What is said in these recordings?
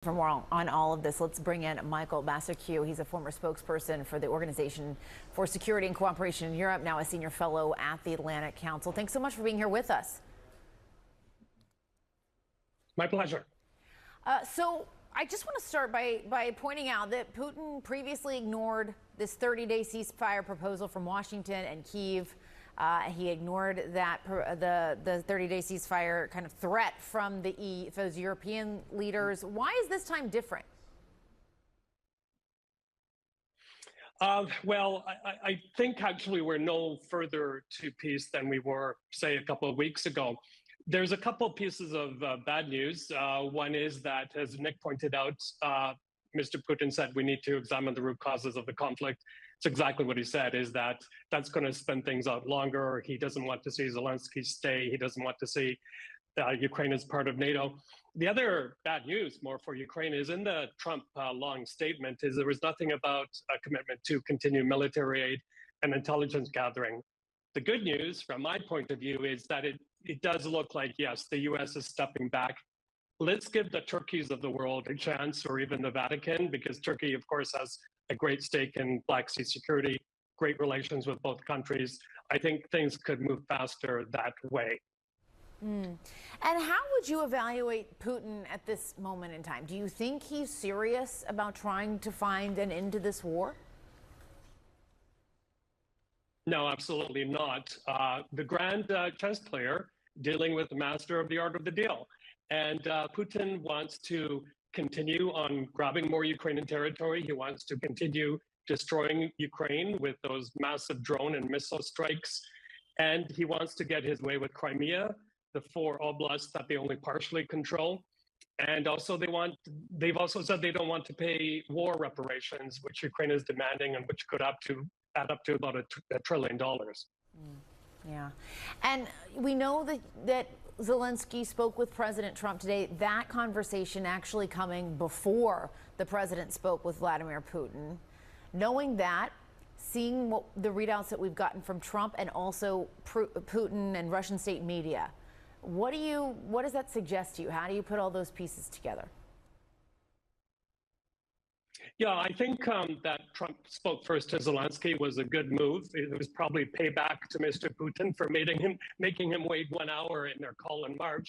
for more on all of this, let's bring in Michael Basicue. He's a former spokesperson for the Organization for Security and Cooperation in Europe, now a senior fellow at the Atlantic Council. Thanks so much for being here with us. My pleasure. So I just want to start by pointing out that Putin previously ignored this 30-day ceasefire proposal from Washington and Kyiv. He ignored that the 30-day ceasefire kind of threat from those European leaders. Why is this time different? Well, I think actually we're no further to peace than we were, say, a couple of weeks ago. There's a couple of pieces of bad news. One is that, as Nick pointed out, Mr. Putin said we need to examine the root causes of the conflict. It's exactly what he said, is that that's going to spin things out longer. He doesn't want to see Zelensky stay. He doesn't want to see Ukraine as part of NATO. The other bad news, more for Ukraine, is in the Trump long statement, is there was nothing about a commitment to continue military aid and intelligence gathering. The good news, from my point of view, is that it does look like, yes, the U.S. is stepping back. Let's give the Turkeys of the world a chance, or even the Vatican, because Turkey, of course, has a great stake in Black Sea security, great relations with both countries. I think things could move faster that way. And how would you evaluate Putin at this moment in time? Do you think he's serious about trying to find an end to this war? No, absolutely not. The grand chess player dealing with the master of the art of the deal. And Putin wants to continue on grabbing more Ukrainian territory. He wants to continue destroying Ukraine with those massive drone and missile strikes. And he wants to get his way with Crimea, the 4 oblasts that they only partially control. And also they've also said they don't want to pay war reparations, which Ukraine is demanding, and which could add up to about $1 trillion. Yeah. And we know that Zelensky spoke with President Trump today. That conversation actually coming before the president spoke with Vladimir Putin. Knowing that, seeing the readouts that we've gotten from Trump and also Putin and Russian state media, what does that suggest to you? How do you put all those pieces together? Yeah, I think that Trump spoke first to Zelensky was a good move. It was probably payback to Mr. Putin for making him wait 1 hour in their call in March.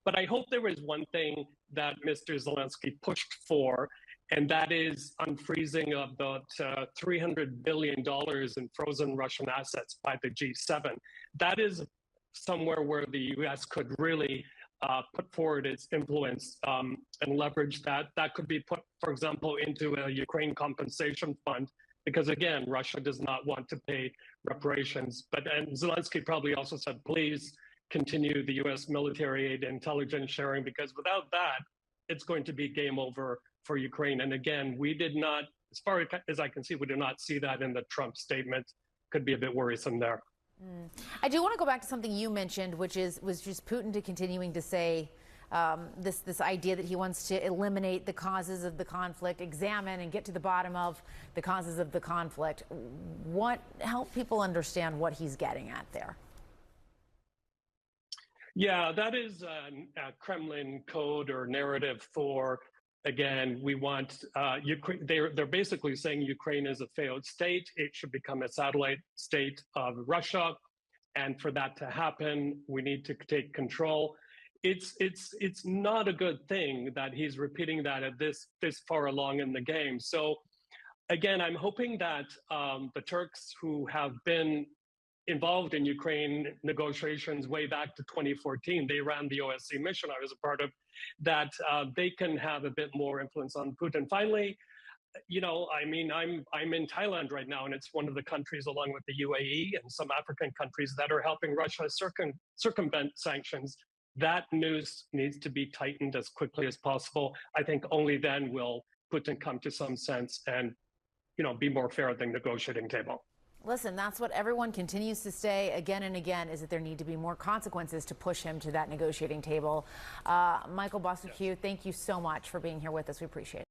But I hope there was one thing that Mr. Zelensky pushed for, and that is unfreezing of about $300 billion in frozen Russian assets by the G7. That is somewhere where the U.S. could really put forward its influence and leverage that. That could be put, for example, into a Ukraine compensation fund, because again, Russia does not want to pay reparations. And Zelensky probably also said, please continue the U.S. military aid and intelligence sharing, because without that, it's going to be game over for Ukraine. And again, we did not, as far as I can see, we did not see that in the Trump statement. Could be a bit worrisome there. I do want to go back to something you mentioned, which was just Putin continuing to say this idea that he wants to eliminate the causes of the conflict, examine and get to the bottom of the causes of the conflict. Help people understand what he's getting at there. Yeah, that is a Kremlin code or narrative for, again, we want Ukraine. They're basically saying Ukraine is a failed state. It should become a satellite state of Russia, and for that to happen, we need to take control. It's not a good thing that he's repeating that at this far along in the game. So, again, I'm hoping that the Turks, who have been involved in Ukraine negotiations way back to 2014. They ran the OSCE mission I was a part of, that they can have a bit more influence on Putin. Finally, you know, I mean, I'm in Thailand right now, and it's one of the countries, along with the UAE and some African countries, that are helping Russia circumvent sanctions. That news needs to be tightened as quickly as possible. I think only then will Putin come to some sense and, you know, be more fair at the negotiating table. Listen, that's what everyone continues to say again and again, is that there need to be more consequences to push him to that negotiating table. Michael Basicue, thank you so much for being here with us. We appreciate it.